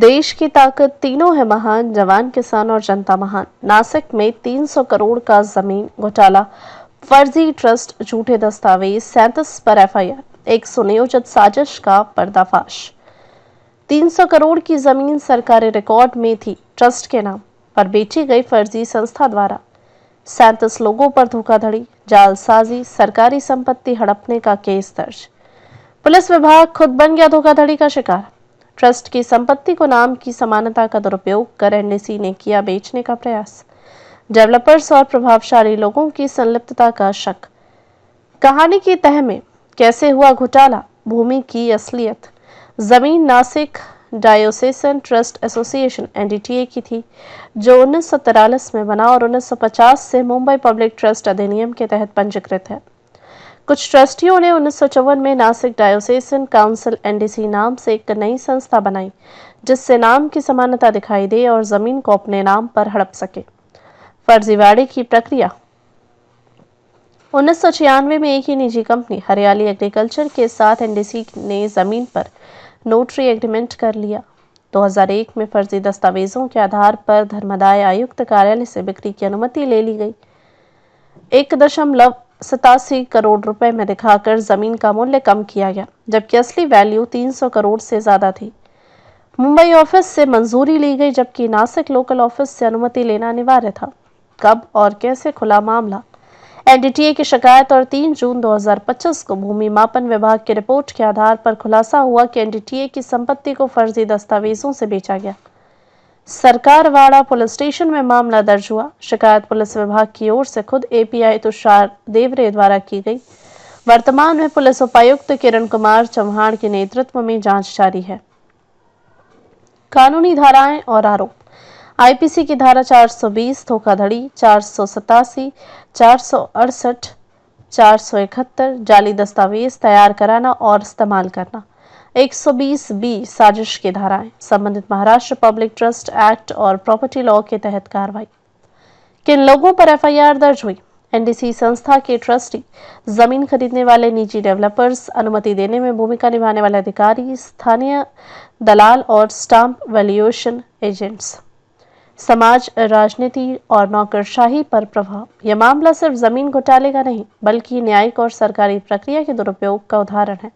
देश की ताकत तीनों है महान, जवान किसान और जनता महान। नासिक में 300 करोड़ का जमीन घोटाला, फर्जी ट्रस्ट, झूठे दस्तावेज, 37 पर एफआईआर, एक सुनियोजित साजिश का पर्दाफाश। 300 करोड़ की जमीन सरकारी रिकॉर्ड में थी, ट्रस्ट के नाम पर बेची गई फर्जी संस्था द्वारा। 37 लोगों पर धोखाधड़ी, जालसाजी, सरकारी संपत्ति हड़पने का केस दर्ज। पुलिस विभाग खुद बन गया धोखाधड़ी का शिकार। ट्रस्ट की संपत्ति को नाम की समानता का दुरुपयोग कर एनडीसी ने किया बेचने का प्रयास। डेवलपर्स और प्रभावशाली लोगों की संलिप्तता का शक। कहानी की तह में कैसे हुआ घोटाला, भूमि की असलियत। जमीन Nashik diocesan trust association NDTA की थी, जो 1943 में बना और 1950 से मुंबई पब्लिक ट्रस्ट अधिनियम के तहत पंजीकृत है। कुछ ट्रस्टियों ने 1954 में नासिक डायोसेसन काउंसिल एनडीसी नाम से एक नई संस्था बनाई, जिससे नाम की समानता दिखाई दे और जमीन को अपने नाम पर हड़प सके। फर्जीवाड़े की प्रक्रिया। 1996 में एक ही निजी कंपनी हरियाली एग्रीकल्चर के साथ एनडीसी ने जमीन पर नोटरी एग्रीमेंट कर लिया। 2001 में फर्जी दस्तावेजों के आधार पर धर्मादाय आयुक्त कार्यालय से बिक्री की अनुमति ले ली गई। 1.87 करोड़ रुपए में दिखाकर जमीन का मूल्य कम किया गया, जबकि असली वैल्यू 300 करोड़ से ज्यादा थी। मुंबई ऑफिस से मंजूरी ली गई, जबकि नासिक लोकल ऑफिस से अनुमति लेना अनिवार्य था। कब और कैसे खुला मामला? एनडीटीए की शिकायत और 3 जून 2025 को भूमि मापन विभाग की रिपोर्ट के आधार पर खुलासा हुआ कि एनडीटीए की संपत्ति को फर्जी दस्तावेजों से बेचा गया। सरकारवाड़ा पुलिस स्टेशन में मामला दर्ज हुआ। शिकायत पुलिस विभाग की ओर से खुद एपीआई तुषार देवरे द्वारा की गई। वर्तमान में पुलिस उपायुक्त किरण कुमार चौहान के नेतृत्व में जांच जारी है। कानूनी धाराएं और आरोप। आईपीसी की धारा 420 धोखाधड़ी, 487, 468, 471 जाली दस्तावेज तैयार कराना और इस्तेमाल करना। 120B साजिश की धाराएं, संबंधित महाराष्ट्र पब्लिक ट्रस्ट एक्ट और प्रॉपर्टी लॉ के तहत कार्रवाई। किन लोगों पर एफआईआर दर्ज हुई? एनडीसी संस्था के ट्रस्टी, जमीन खरीदने वाले निजी डेवलपर्स, अनुमति देने में भूमिका निभाने वाले अधिकारी, स्थानीय दलाल और स्टाम्प वैल्यूएशन एजेंट्स। समाज, राजनीति और नौकरशाही पर प्रभाव। यह मामला सिर्फ जमीन घोटाले का नहीं, बल्कि न्यायिक और सरकारी प्रक्रिया के दुरुपयोग का उदाहरण है।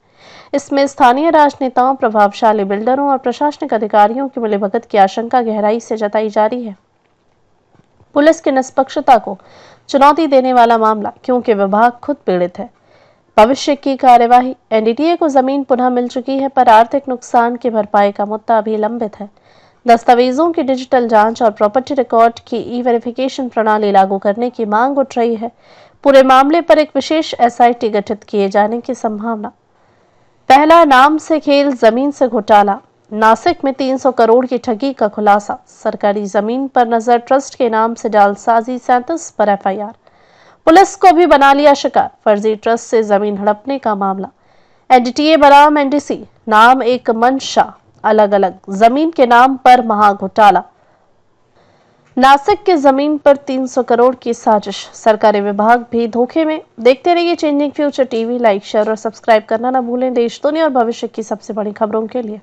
इसमें स्थानीय राजनेताओं, प्रभावशाली बिल्डरों और प्रशासनिक अधिकारियों की मिलीभगत की आशंका गहराई से जताई जा रही है। पुलिस की निष्पक्षता को चुनौती देने वाला मामला, क्योंकि विभाग खुद पीड़ित है। भविष्य की कार्यवाही। एनडीटीए को जमीन पुनः मिल चुकी है, पर आर्थिक नुकसान की भरपाई का मुद्दा अभी लंबित है। दस्तावेजों की डिजिटल जांच और प्रॉपर्टी रिकॉर्ड की ई-वेरिफिकेशन प्रणाली लागू करने की मांग उठ रही है। पूरे मामले पर एक विशेष एसआईटी गठित किए जाने की संभावना। पहला, नाम से खेल, जमीन से घोटाला। नासिक में 300 करोड़ की ठगी का खुलासा। सरकारी जमीन पर नजर, ट्रस्ट के नाम से जालसाजी, 37 पर एफआईआर। पुलिस को भी बना लिया शिकार, फर्जी ट्रस्ट से जमीन हड़पने का मामला। एनडीटीए बनाम एनडीसी, नाम एक मंशा, अलग अलग जमीन के नाम पर महा घोटाला। नासिक के जमीन पर 300 करोड़ की साजिश, सरकारी विभाग भी धोखे में। देखते रहिए changing future TV. Like, share और सब्सक्राइब करना ना भूलें। देश, दुनिया और भविष्य की सबसे बड़ी खबरों के लिए।